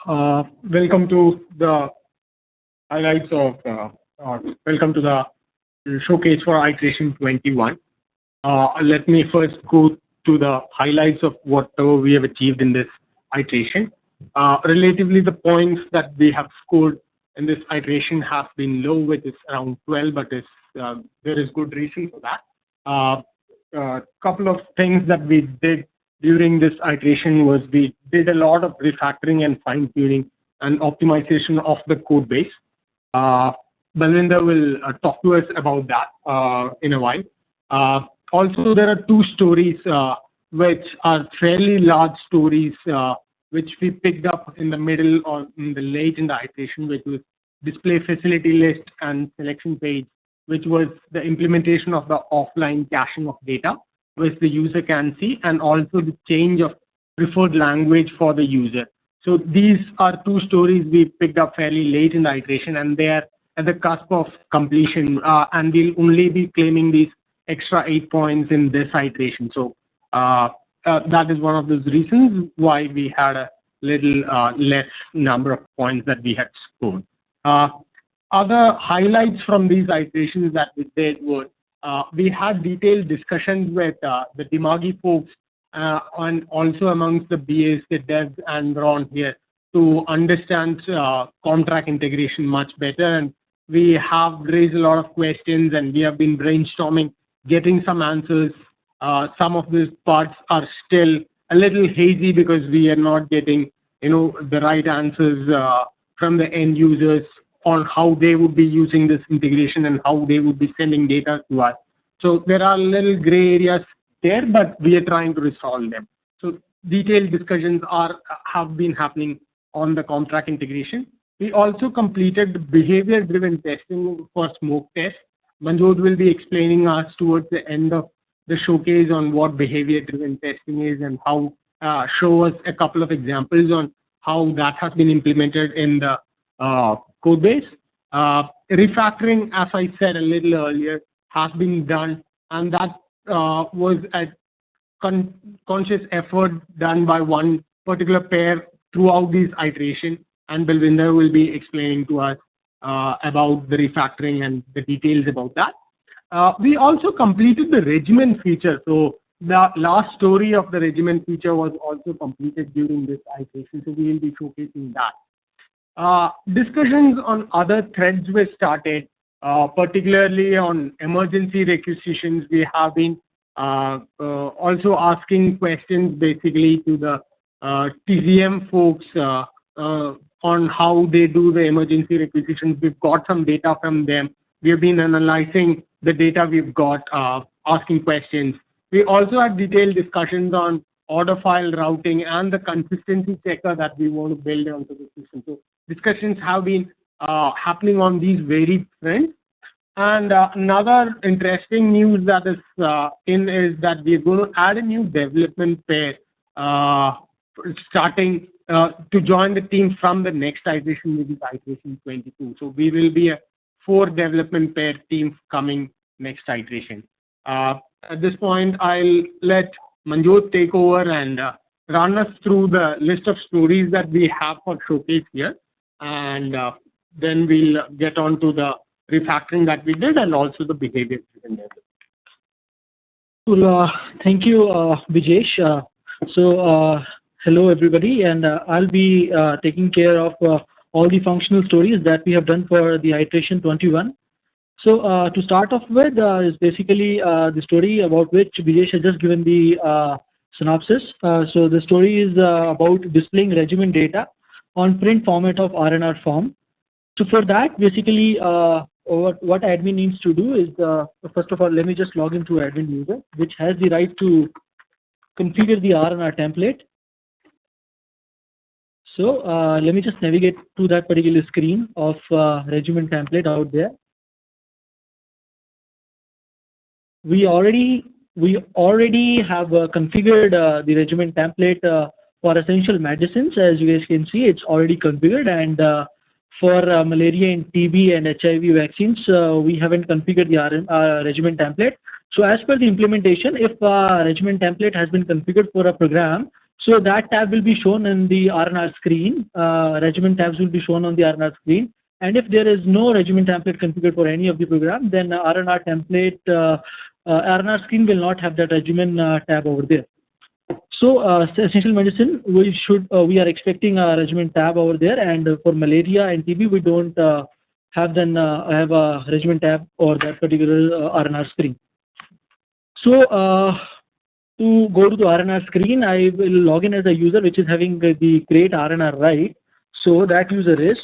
Welcome to the highlights of, welcome to the showcase for iteration 21. Let me first go to the highlights of whatever we have achieved in this iteration. Relatively, the points that we have scored in this iteration have been low, which is around 12, but there is good reason for that. Couple of things that we did during this iteration was we did a lot of refactoring and fine-tuning and optimization of the code base. Balwinder will talk to us about that in a while. Also, there are two stories which are fairly large stories which we picked up in the middle or in the late in the iteration, which was display facility list and selection page, which was the implementation of the offline caching of data, which the user can see, and also the change of preferred language for the user. So these are two stories we picked up fairly late in the iteration, and they are at the cusp of completion, and we'll only be claiming these extra 8 points in this iteration. So that is one of those reasons why we had a little less number of points that we had scored. Other highlights from these iterations that we did were we had detailed discussions with the Dimagi folks and also amongst the BAs, the devs and Ron here to understand CommTrack integration much better. And we have raised a lot of questions and we have been brainstorming, getting some answers. Some of these parts are still a little hazy because we are not getting, the right answers from the end users on how they would be using this integration and how they would be sending data to us. So there are little gray areas there, but we are trying to resolve them. So detailed discussions have been happening on the CommTrack integration. We also completed behavior-driven testing for smoke test. Manjot will be explaining us towards the end of the showcase on what behavior-driven testing is and how show us a couple of examples on how that has been implemented in the code base. Refactoring, as I said a little earlier, has been done, and that was a conscious effort done by one particular pair throughout these iterations, and Balwinder will be explaining to us about the refactoring and the details about that. We also completed the regimen feature. So the last story of the regimen feature was also completed during this iteration, so we will be showcasing that. Discussions on other threads were started, particularly on emergency requisitions. We have been also asking questions basically to the TZM folks on how they do the emergency requisitions. We've got some data from them. We have been analyzing the data we've got, asking questions. We also had detailed discussions on order file routing and the consistency checker that we want to build onto the system. So discussions have been happening on these varied fronts. And another interesting news that is is that we're going to add a new development pair starting to join the team from the next iteration, which is iteration 22. So we will be a 4 development pair team coming next iteration. At this point, I'll let Manjot take over and run us through the list of stories that we have for showcase here, and then we'll get on to the refactoring that we did and also the behavior driven development. Well, thank you, Vijesh. Hello everybody, and I'll be taking care of all the functional stories that we have done for the iteration 21. So to start off with is basically the story about which Vijesh has just given the synopsis. So the story is about displaying regimen data on print format of RNR form. So for that, basically, what admin needs to do is, first of all, let me just log into admin user, which has the right to configure the RNR template. So let me just navigate to that particular screen of regimen template out there. We already have configured the regimen template for essential medicines. As you guys can see, it's already configured, and for malaria and TB and HIV vaccines, we haven't configured the regimen template. So as per the implementation, if a regimen template has been configured for a program, So that tab will be shown in the RNR screen. Regimen tabs will be shown on the RNR screen. And if there is no regimen template configured for any of the program, then RNR template, RNR screen will not have that regimen tab over there. So essential medicine, we are expecting a regimen tab over there, and for malaria and TB, we don't have a regimen tab or that particular RNR screen. So to go to the RNR screen, I will log in as a user which is having the create RNR right. So that user is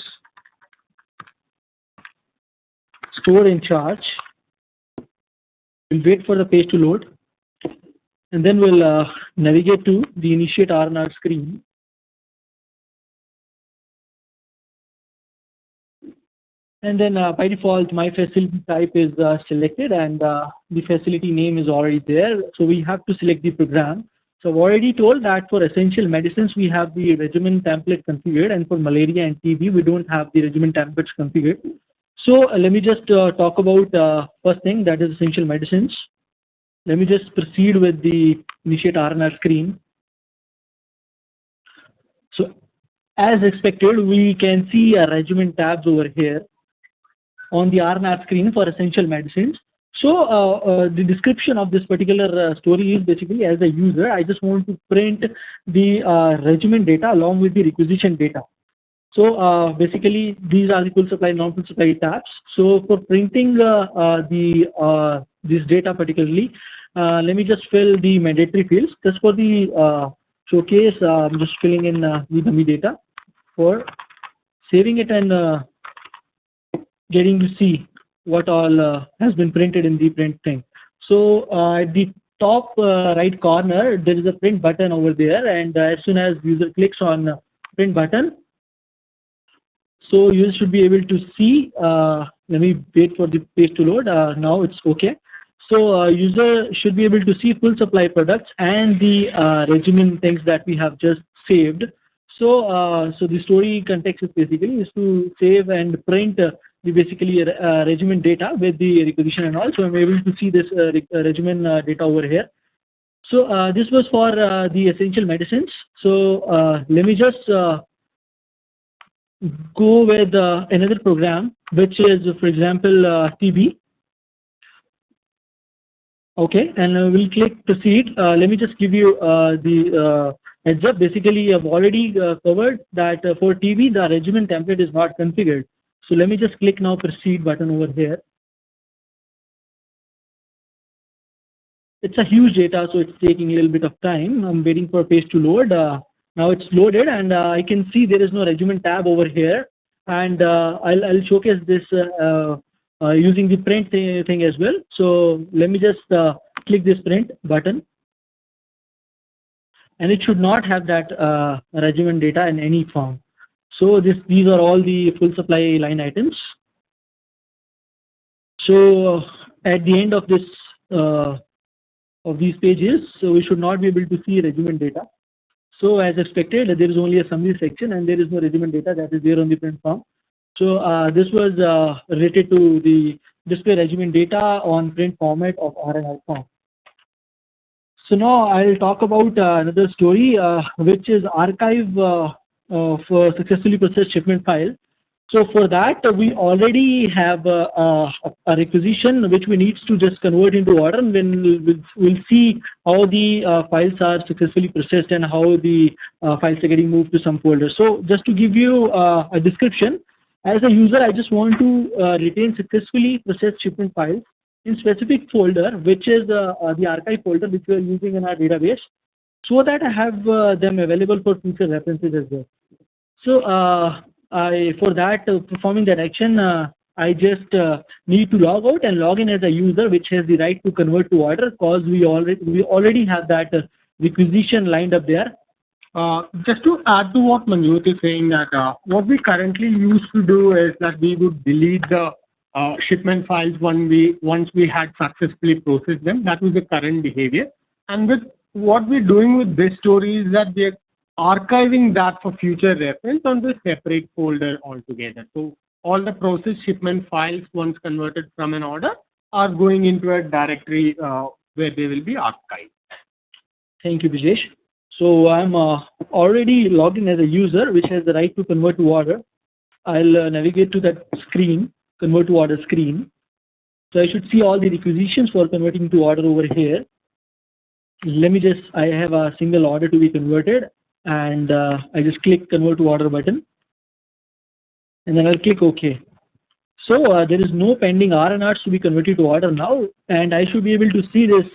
store in charge. We'll wait for the page to load, and then we'll navigate to the initiate RNR screen. And then by default, my facility type is selected, and the facility name is already there. So we have to select the program. So I've already told that for essential medicines, we have the regimen template configured, and for malaria and TB, we don't have the regimen templates configured. So let me just talk about first thing, that is essential medicines. Let me just proceed with the initiate RNR screen. So as expected, we can see a regimen tabs over here on the RNR screen for essential medicines. So the description of this particular story is basically, as a user, I just want to print the regimen data along with the requisition data. So basically, these are the full supply, non-full supply tabs. So for printing this data particularly, let me just fill the mandatory fields. Just for the showcase, I'm just filling in the dummy data for saving it and getting to see what all has been printed in the print thing. So at the top right corner, there is a print button over there, and as soon as user clicks on print button, so you should be able to see, let me wait for the page to load. Now it's okay. So user should be able to see full supply products and the regimen things that we have just saved. So so the story context is basically is to save and print the basically regimen data with the requisition and all. So I'm able to see this regimen data over here. So this was for the essential medicines. So let me just go with another program, which is, for example, TB. Okay, and we'll click proceed. Let me just give you the heads up. Basically, I've already covered that for TB, the regimen template is not configured. So let me just click now proceed button over here. It's a huge data, so it's taking a little bit of time. I'm waiting for a page to load. Now it's loaded, and I can see there is no regimen tab over here. And I'll showcase this using the print thing as well. So let me just click this print button, and it should not have that regimen data in any form. So these are all the full supply line items. So at the end of this of these pages, so we should not be able to see regimen data. So as expected, there is only a summary section, and there is no regimen data that is there on the print form. So this was related to the display regimen data on print format of RNR form. So now I'll talk about another story, which is archive of successfully processed shipment file. So for that, we already have a requisition which we need to just convert into order, and then we'll see how the files are successfully processed and how the files are getting moved to some folder. So just to give you a description, as a user, I just want to retain successfully processed shipment files in specific folder, which is the archive folder which we are using in our database, so that I have them available for future references as well. So for that, performing that action, I just need to log out and log in as a user, which has the right to convert to order, because we already have that requisition lined up there. Just to add to what Manjot is saying, that what we currently used to do is that we would delete the shipment files once we had successfully processed them. That was the current behavior. And with what we're doing with this story is that we're archiving that for future reference on the separate folder altogether. So all the processed shipment files, once converted from an order, are going into a directory where they will be archived. Thank you, Brijesh. So I'm already logged in as a user, which has the right to convert to order. I'll navigate to that screen, convert to order screen. So I should see all the requisitions for converting to order over here. Let me just, I have a single order to be converted, and I just click convert to order button, and then I'll click OK. So there is no pending RNRs to be converted to order now, and I should be able to see this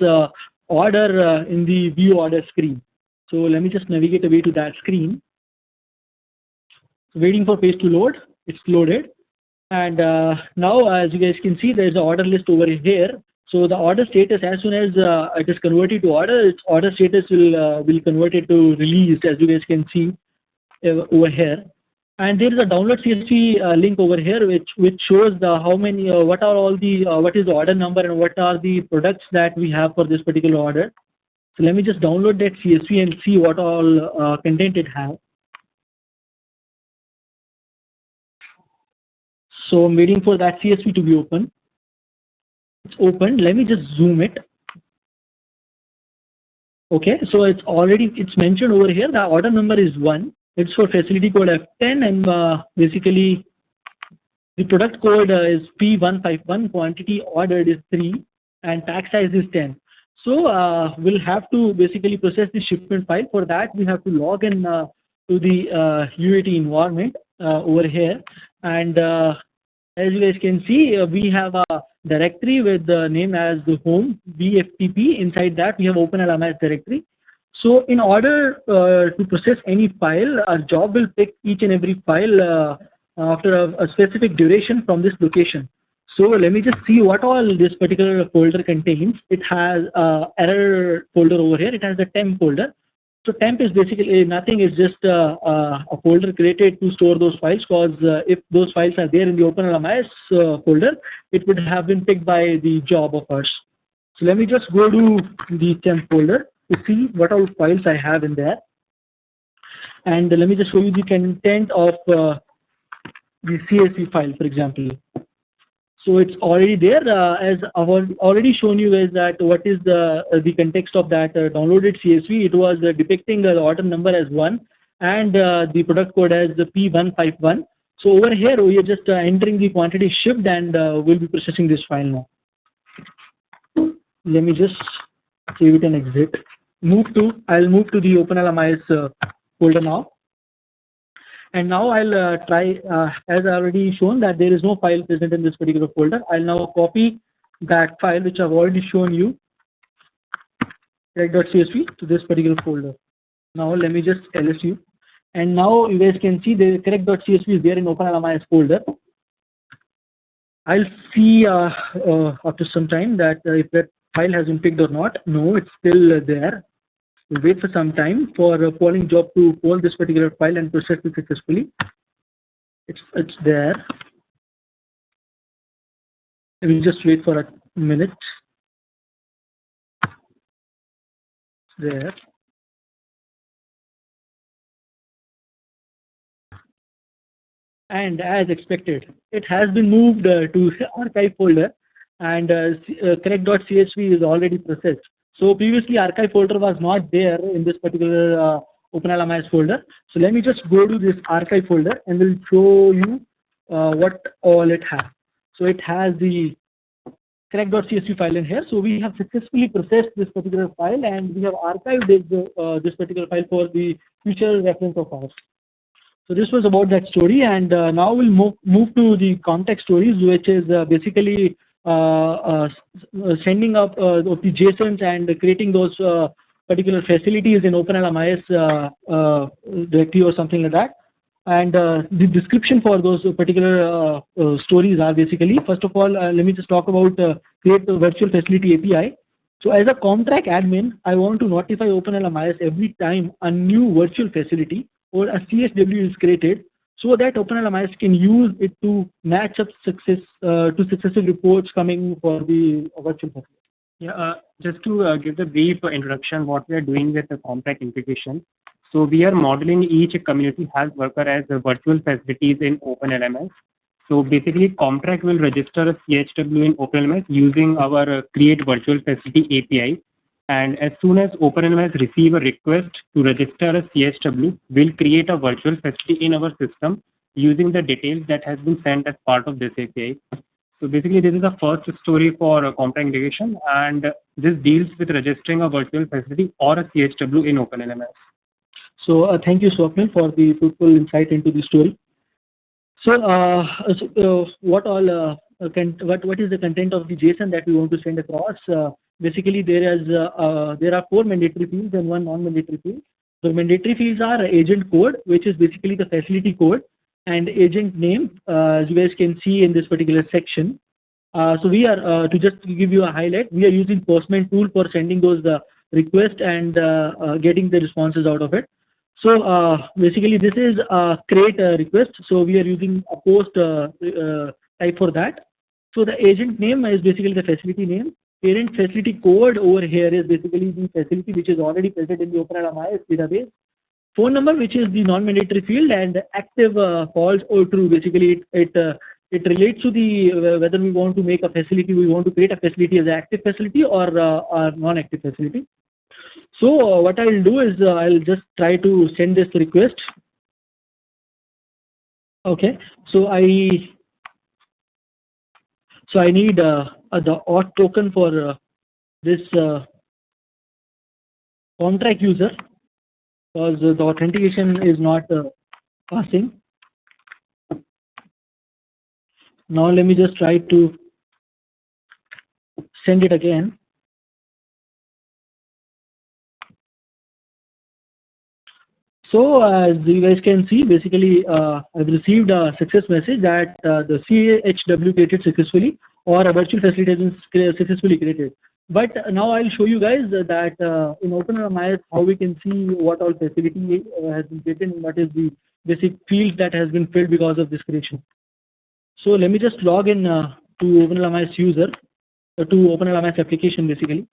order in the view order screen. So let me just navigate away to that screen. Waiting for page to load. It's loaded. And now, as you guys can see, there's an order list over here. So the order status, as soon as it is converted to order, its order status will convert it to released, as you guys can see over here. And there is a download CSV link over here, which shows the how many, what are all the, what is the order number and what are the products that we have for this particular order. So let me just download that CSV and see what all content it has. So I'm waiting for that CSV to be open. It's open. Let me just zoom it. Okay, so it's mentioned over here. The order number is 1. It's for facility code F10, and basically the product code is P151. Quantity ordered is 3, and pack size is 10. So we'll have to basically process the shipment file. For that, we have to log in to the UAT environment over here, and as you guys can see, we have a directory with the name as the home BFTP. Inside that, we have OpenLMIS directory. So in order to process any file, our job will pick each and every file after a specific duration from this location. So let me just see what all this particular folder contains. It has error folder over here. It has the temp folder. So temp is basically nothing. It's just a folder created to store those files, because if those files are there in the OpenLMIS folder, it would have been picked by the job of ours. So let me just go to the temp folder to see what all files I have in there. And let me just show you the content of the CSV file, for example. So it's already there. As I've already shown you guys that what is the context of that downloaded CSV. It was depicting the order number as 1 and the product code as the P151. So over here we are just entering the quantity shipped, and we'll be processing this file now. Let me just save it and exit. I'll move to the OpenLMIS folder now. And now I'll try, as I already shown, that there is no file present in this particular folder. I'll now copy that file which I've already shown you, correct.csv, to this particular folder. Now let me just LSU. And now you guys can see the correct.csv is there in OpenLMIS folder. I'll see after some time that if that file has been picked or not. No, it's still there. We'll wait for some time for a polling job to poll this particular file and process it successfully. It's there. We'll just wait for a minute. It's there. And as expected, it has been moved to archive folder, and correct.csv is already processed. So previously archive folder was not there in this particular OpenLMIS folder. So let me just go to this archive folder and we'll show you what all it has. So it has the correct.csv file in here. So we have successfully processed this particular file, and we have archived this particular file for the future reference of ours. So this was about that story, and now we'll move to the CommTrack stories, which is basically sending up of the JSONs and creating those particular facilities in OpenLMIS directory or something like that. And the description for those particular stories are basically, first of all, let me just talk about create the virtual facility API. So as a CommTrack admin, I want to notify OpenLMIS every time a new virtual facility or a CSW is created, so that OpenLMIS can use it to match up to successive reports coming for the virtual facility. Yeah, just to give the brief introduction, what we are doing with the CommTrack integration. So we are modeling each community health worker as virtual facilities in OpenLMIS. So basically, CommTrack will register a CHW in OpenLMIS using our create virtual facility API. And as soon as OpenLMIS receive a request to register a CHW, we'll create a virtual facility in our system using the details that has been sent as part of this API. So basically, this is the first story for CommTrack integration, and this deals with registering a virtual facility or a CHW in OpenLMIS. So thank you, Swapnil, for the fruitful insight into the story. So, what is the content of the JSON that we want to send across? Basically, there are 4 mandatory fields and 1 non-mandatory field. The mandatory fields are agent code, which is basically the facility code, and agent name, as you guys can see in this particular section. So we are to just give you a highlight, we are using Postman tool for sending those requests and getting the responses out of it. So basically, this is create a request. So we are using a post type for that. So the agent name is basically the facility name. Parent facility code over here is basically the facility which is already present in the OpenLMIS database. Phone number, which is the non-mandatory field, and active, false, or true. Basically, it relates to the whether we want to make a facility, we want to create a facility as an active facility or a non-active facility. So what I'll do is I'll just try to send this request. Okay, so I need the auth token for this CommTrack user, because the authentication is not passing. Now let me just try to send it again. So as you guys can see, basically I've received a success message that the CHW created successfully, or a virtual facility has been successfully created. But now I'll show you guys that in OpenLMIS how we can see what all facility has been created and what is the basic field that has been filled because of this creation. So let me just log in to OpenLMIS user, to OpenLMIS application basically,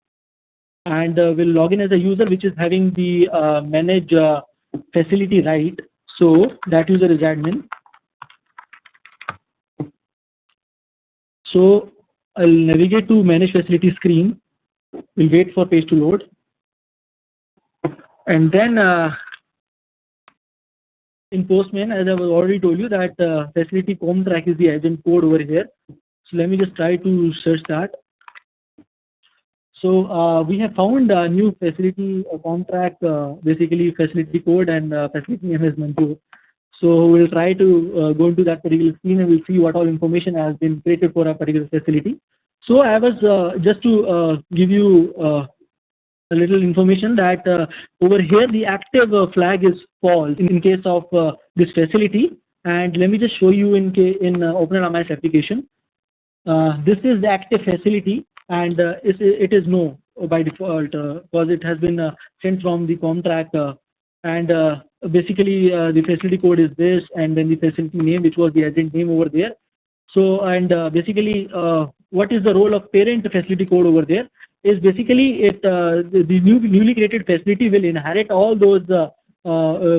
and we'll log in as a user which is having the manage facility right. So that user is admin. So I'll navigate to manage facility screen. We'll wait for page to load, and then in Postman, as I was already told you, that facility CommTrack is the agent code over here. So let me just try to search that. So we have found a new facility CommTrack, basically facility code and facility name is Manjur. So we'll try to go into that particular screen and we'll see what all information has been created for a particular facility. So I was just to give you a little information that over here the active flag is false in case of this facility. And let me just show you in OpenLMIS application. This is the active facility, and it is no by default because it has been sent from the CommTrack, and basically the facility code is this, and then the facility name, which was the agent name over there. So and basically what is the role of parent facility code over there is basically the newly created facility will inherit all those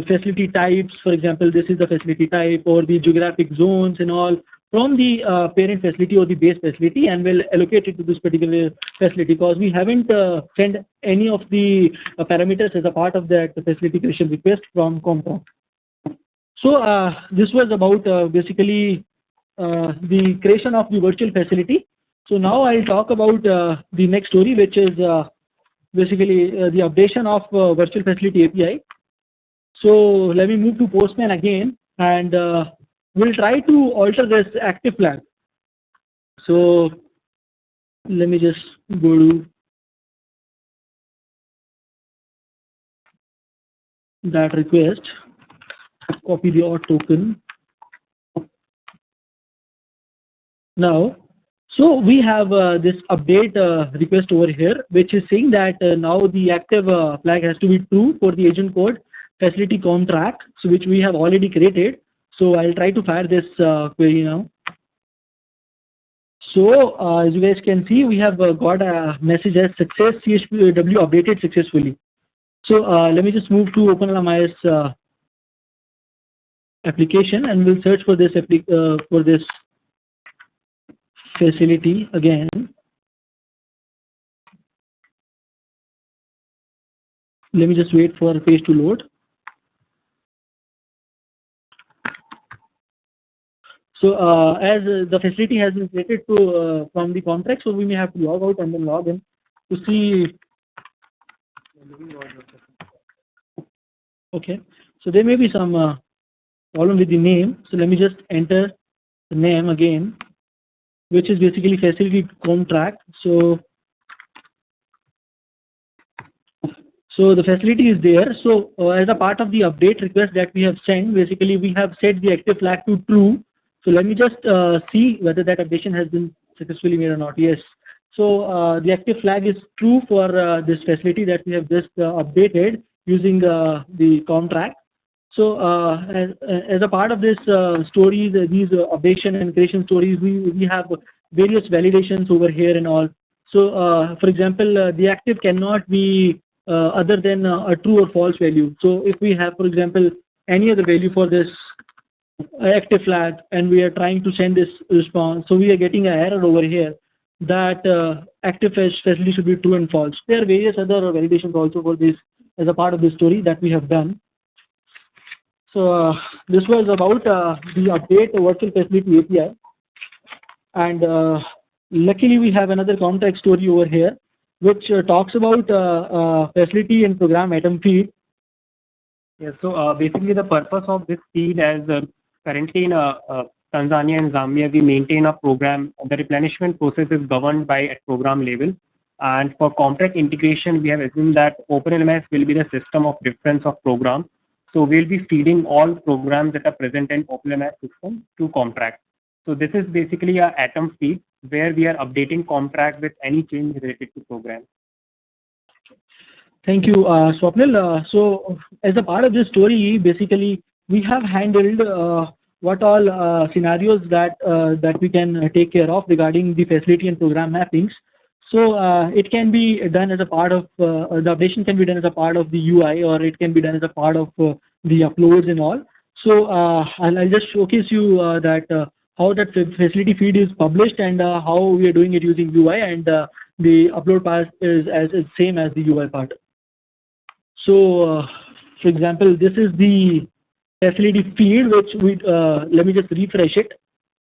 facility types. For example, this is the facility type or the geographic zones and all from the parent facility or the base facility, and will allocate it to this particular facility, because we haven't sent any of the parameters as a part of that facility creation request from CommTrack. So this was about basically the creation of the virtual facility. So now I'll talk about the next story, which is basically the updation of virtual facility API. So let me move to Postman again, and we'll try to alter this active flag. So let me just go to that request, copy the auth token. Now, so we have this update request over here, which is saying that now the active flag has to be true for the agent code facility CommTrack, so which we have already created. So I'll try to fire this query now. So as you guys can see, we have got a message as success CHW updated successfully. So let me just move to OpenLMIS application, and we'll search for this facility again. Let me just wait for the page to load. So as the facility has been created to from the contract, so we may have to log out and then log in to see. Okay, so there may be some problem with the name. So let me just enter the name again, which is basically facility CommTrack. So the facility is there. So as a part of the update request that we have sent, basically we have set the active flag to true. So let me just see whether that updation has been successfully made or not. Yes. So the active flag is true for this facility that we have just updated using the CommTrack. So as a part of this stories, these updation and creation stories, we have various validations over here and all. So for example, the active cannot be other than a true or false value. So if we have, for example, any other value for this active flag and we are trying to send this response, so we are getting an error over here that active facility should be true and false. There are various other validations also for this as a part of the story that we have done. So this was about the update virtual facility API, and luckily we have another CommTrack story over here which talks about facility and program atom feed. Yeah, so basically the purpose of this feed, as currently in Tanzania and Zambia, we maintain a program. The replenishment process is governed by at program level. And for CommTrack integration, we have assumed that OpenLMIS will be the system of reference of program. So we'll be feeding all programs that are present in OpenLMIS system to CommTrack. So this is basically a atom feed where we are updating CommTrack with any change related to program. Thank you, Swapnil. So as a part of this story, basically we have handled what all scenarios that we can take care of regarding the facility and program mappings. So it can be done as a part of the updation can be done as a part of the UI, or it can be done as a part of the uploads and all. So I'll just showcase you that how that facility feed is published and how we are doing it using UI, and the upload part is same as the UI part. So for example, this is the facility feed, which we let me just refresh it,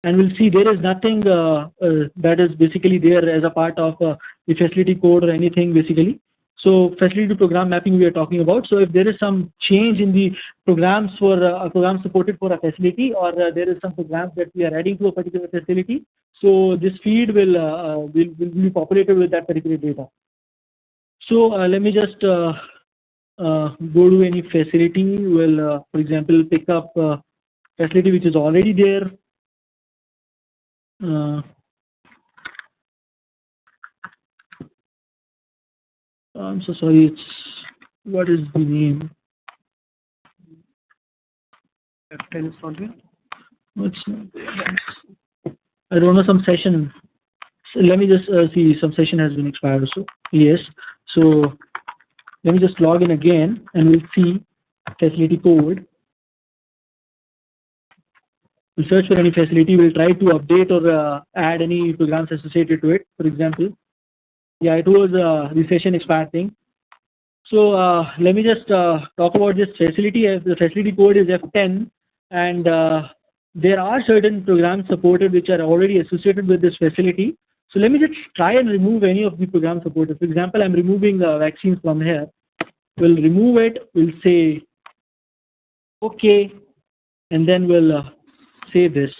and we'll see there is nothing that is basically there as a part of the facility code or anything basically. So facility to program mapping we are talking about. So if there is some change in the programs for a program supported for a facility, or there is some programs that we are adding to a particular facility, so this feed will be populated with that particular data. So let me just go to any facility. We'll for example pick up facility which is already there. I'm so sorry, it's what is the name? F10 is not there? What's I don't know, some session. So let me just see, some session has been expired. So yes, so let me just log in again and we'll see facility code. We'll search for any facility. We'll try to update or add any programs associated to it. For example, yeah, it was the session expired thing. So let me just talk about this facility. The facility code is F10, and there are certain programs supported which are already associated with this facility. So let me just try and remove any of the programs supported. For example, I'm removing vaccines from here. We'll remove it. We'll say OK, and then we'll save this.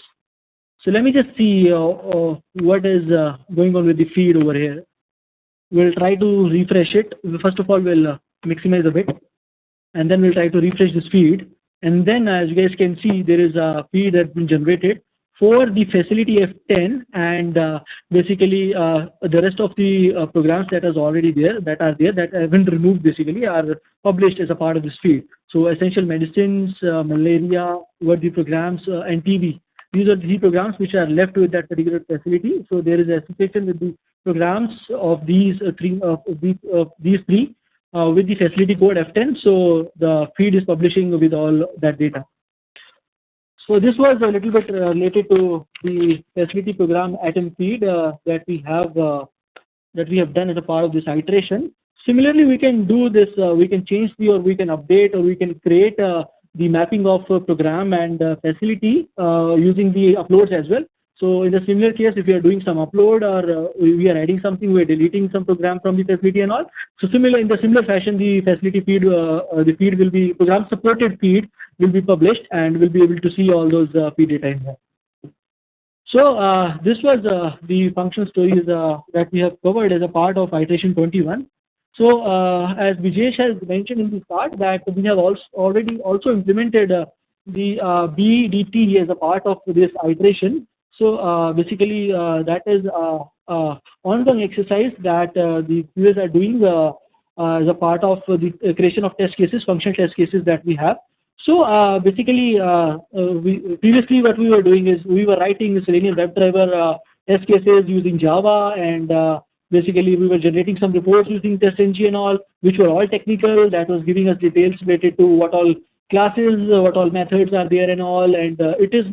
So let me just see what is going on with the feed over here. We'll try to refresh it. First of all, we'll maximize a bit, and then we'll try to refresh this feed. And then, as you guys can see, there is a feed that's been generated for the facility F10, and basically the rest of the programs that are already there, that haven't removed, basically are published as a part of this feed. So essential medicines, malaria, were the programs, and TB. These are the programs which are left with that particular facility. So there is association with the programs of these three with the facility code F10. So the feed is publishing with all that data. So this was a little bit related to the facility program atom feed that we have done as a part of this iteration. Similarly, we can do this, we can change the, or we can update, or we can create the mapping of program and facility using the uploads as well. So in the similar case, if we are doing some upload, or we are adding something, we are deleting some program from the facility and all. So in the similar fashion, the facility feed, the feed will be, program supported feed will be published, and we'll be able to see all those feed data in there. So this was the functional stories that we have covered as a part of iteration 21. So as Vijesh has mentioned in the start, that we have already implemented the BDT as a part of this iteration. So basically that is ongoing exercise that the QAs are doing as a part of the creation of test cases, functional test cases that we have. So basically, previously what we were doing is we were writing Selenium WebDriver test cases using Java, and basically we were generating some reports using TestNG and all, which were all technical. That was giving us details related to what all classes, what all methods are there and all. And it is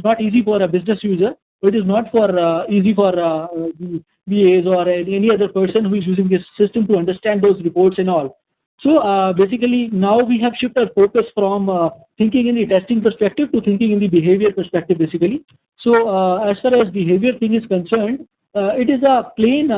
not easy for a business user. It is not for easy for the BAs or any other person who is using this system to understand those reports and all. So basically now we have shifted our focus from thinking in the testing perspective to thinking in the behavior perspective basically. So as far as behavior thing is concerned, it is a plain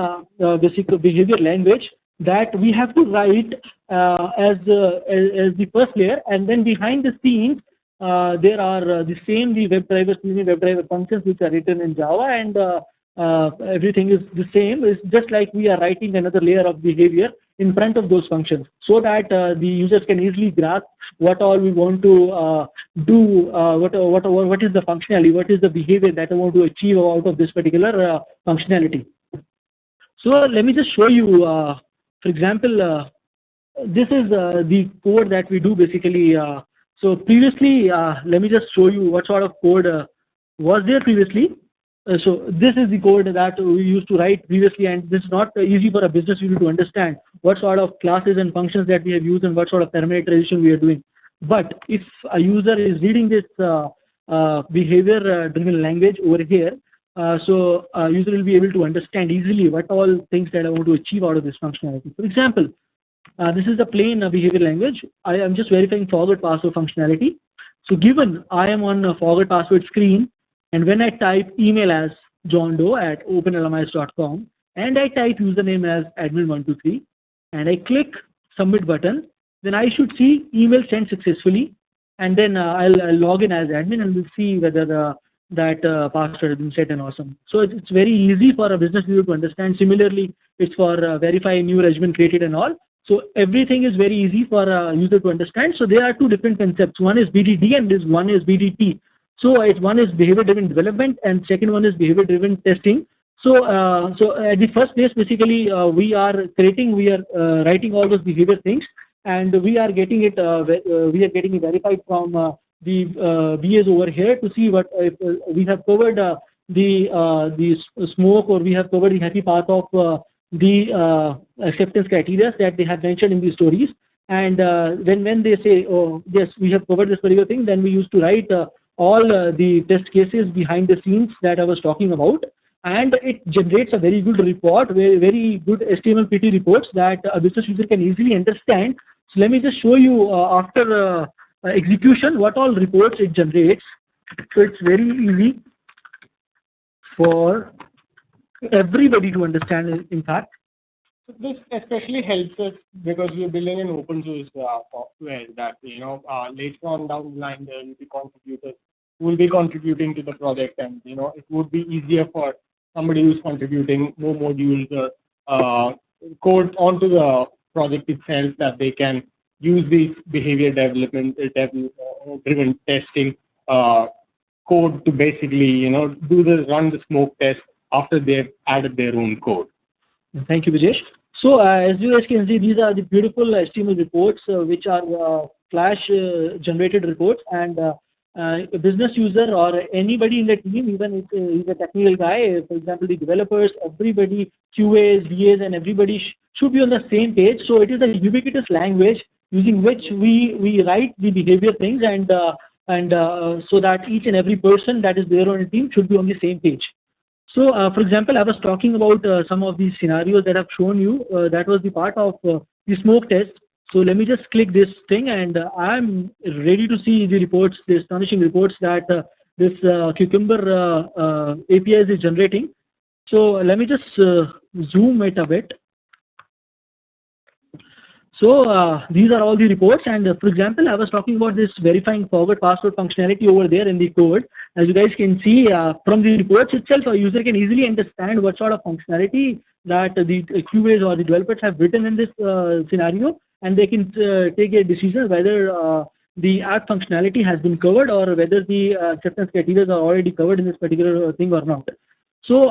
basic behavior language that we have to write as the first layer, and then behind the scenes there are the WebDriver functions which are written in Java, and everything is the same. It's just like we are writing another layer of behavior in front of those functions, so that the users can easily grasp what all we want to do, what is the functionality, what is the behavior that I want to achieve out of this particular functionality. So let me just show you, for example, this is the code that we do basically. So previously, let me just show you what sort of code was there previously. So this is the code that we used to write previously, and this is not easy for a business user to understand what sort of classes and functions that we have used and what sort of parameterization we are doing. But if a user is reading this behavior-driven language over here, so a user will be able to understand easily what all things that I want to achieve out of this functionality. For example, this is a plain behavior language. I am just verifying forward password functionality. So given I am on a forward password screen, and when I type email as johndoe@openlmis.com, and I type username as admin123, and I click submit button, then I should see email sent successfully, and then I'll log in as admin, and we'll see whether that password has been set and awesome. So it's very easy for a business user to understand. Similarly, it's for verifying new regimen created and all. So everything is very easy for a user to understand. So there are two different concepts. One is BDD and one is BDT. So one is behavior-driven development, and second one is behavior-driven testing. So at the first place, basically, we are writing all those behavior things, and we are getting it verified from the BAs over here to see what if we have covered the smoke, or we have covered the happy path of the acceptance criteria that they have mentioned in the stories. And when they say, oh yes, we have covered this particular thing, then we used to write all the test cases behind the scenes that I was talking about, and it generates a very good report, very good HTML PT reports that a business user can easily understand. So let me just show you after execution what all reports it generates. So it's very easy for everybody to understand, in fact. So this especially helps us because we're building an open source software that, later on down the line there will be contributors who will be contributing to the project, and it would be easier for somebody who's contributing more modules or code onto the project itself, that they can use this behavior development driven testing code to basically run the smoke test after they've added their own code. Thank you, Vijesh. So as you guys can see, these are the beautiful HTML reports which are Flash generated reports, and a business user or anybody in the team, even if he's a technical guy, for example, the developers, everybody, QAs, VAs, and everybody should be on the same page. So it is a ubiquitous language using which we write the behavior things, and so that each and every person that is there on the team should be on the same page. So, for example, I was talking about some of these scenarios that I've shown you. That was the part of the smoke test. So let me just click this thing, and I'm ready to see the reports, the astonishing reports that this Cucumber APIs is generating. So let me just zoom it a bit. So these are all the reports, and for example, I was talking about this verifying forward password functionality over there in the code. As you guys can see from the reports itself, a user can easily understand what sort of functionality that the QAs or the developers have written in this scenario, and they can take a decision whether the app functionality has been covered or whether the acceptance criteria are already covered in this particular thing or not. So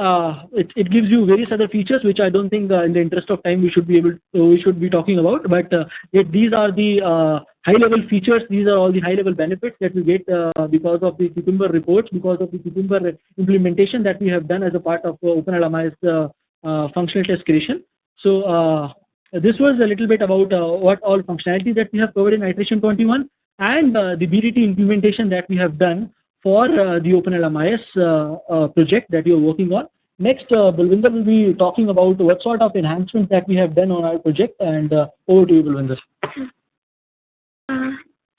it gives you various other features, which I don't think in the interest of time we should be talking about. But these are the high-level features. These are all the high-level benefits that we get because of the Cucumber reports, because of the Cucumber implementation that we have done as a part of OpenLMIS functional test creation. So this was a little bit about what all functionality that we have covered in iteration 21 and the BDT implementation that we have done for the OpenLMIS project that you're working on. Next, Balwinder will be talking about what sort of enhancements that we have done on our project, and over to you, Balwinder.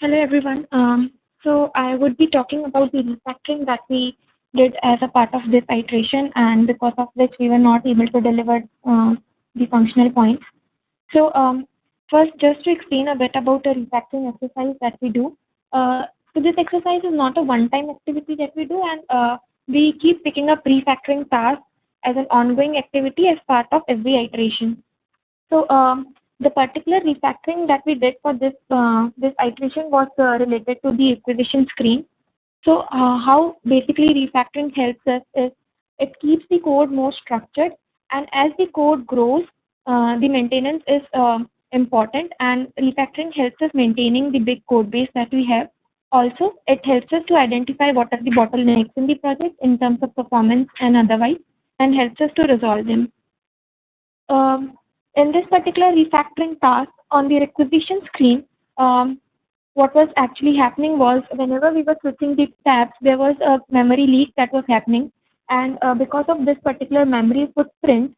Hello, everyone. So I would be talking about the refactoring that we did as a part of this iteration, and because of which we were not able to deliver the functional points. So first, just to explain a bit about the refactoring exercise that we do. So this exercise is not a one-time activity that we do, and we keep picking up refactoring tasks as an ongoing activity as part of every iteration. So the particular refactoring that we did for this iteration was related to the acquisition screen. So how basically refactoring helps us is it keeps the code more structured, and as the code grows, the maintenance is important, and refactoring helps us maintaining the big code base that we have. Also, it helps us to identify what are the bottlenecks in the project in terms of performance and otherwise, and helps us to resolve them. In this particular refactoring task on the requisition screen, what was actually happening was whenever we were switching the tabs, there was a memory leak that was happening, and because of this particular memory footprint,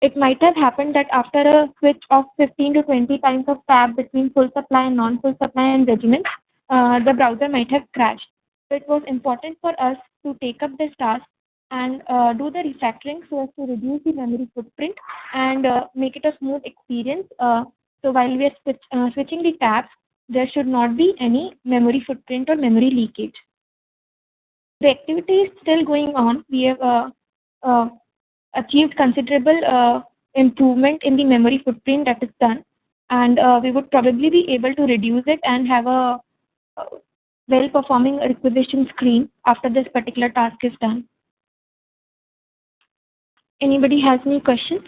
it might have happened that after a switch of 15 to 20 times of tab between full supply and non-full supply and regimen, the browser might have crashed. So it was important for us to take up this task and do the refactoring so as to reduce the memory footprint and make it a smooth experience. So while we are switching the tabs, there should not be any memory footprint or memory leakage. The activity is still going on. We have achieved considerable improvement in the memory footprint that is done, and we would probably be able to reduce it and have a well-performing requisition screen after this particular task is done. Anybody has any questions?